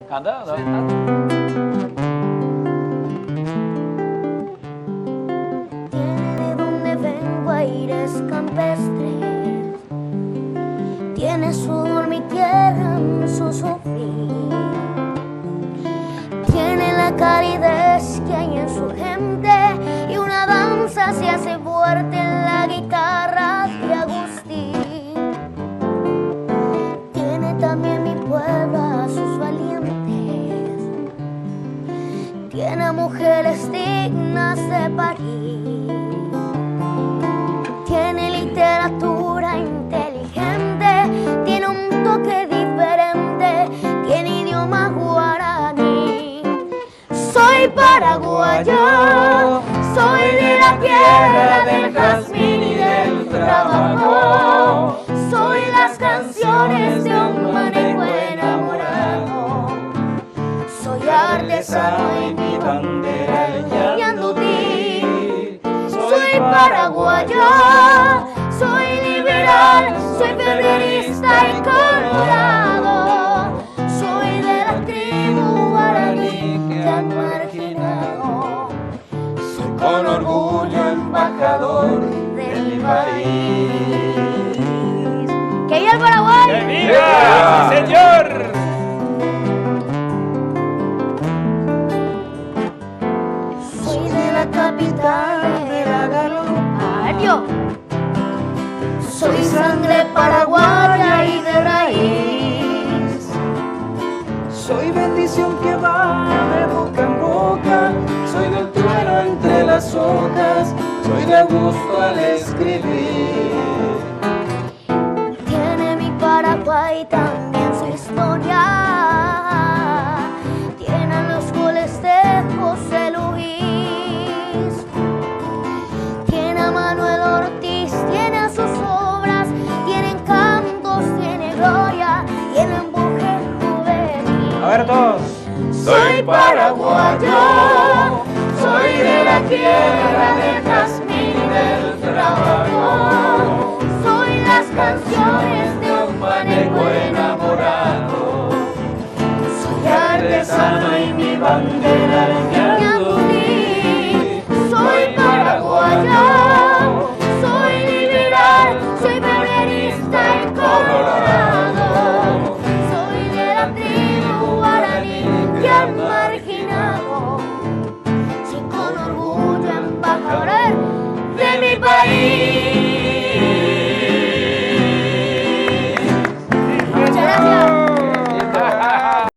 ¿Canta? ¿No? Tiene de donde vengo aires campestres, tiene sudor mi tierra, su sufrir, tiene la calidez que hay en su gente y una danza se hace fuerte en la guitarra de Agustín. Tiene también mi pueblo a sus valientes, tiene mujeres dignas de parir, tiene literatura inteligente, tiene un toque diferente, tiene idioma guaraní. Soy paraguayo, soy de la tierra del jazmín y del trabajo, soy las canciones de un manejo enamorado, soy artesano y mi bandera el yandutí. Soy paraguayo, soy liberal, soy federalista y colorado, soy de la tribu guaraní que han marginado, soy con orgullo embajador de mi país. ¡Que viva el Paraguay! ¡Que viva! ¡Sí, señor! Soy de la capital de la Galopa. Soy sangre paraguaya y de raíz. Soy bendición que va de boca en boca, soy del trueno entre las hojas, soy de gusto al escribir. Tiene mi Paraguay también su historia, tiene los goles de José Luis, tiene a Manuel Ortiz, tiene a sus obras, tienen cantos, tiene gloria, tiene empuje juvenil. A ver todos. Soy paraguayo, soy de la tierra del jazmín y del trabajo, soy las canciones de un manejo enamorado, soy artesano y mi bandera el yandutí. Soy paraguayo, soy liberal, soy federalista y colorado, soy de la tribu guaraní que han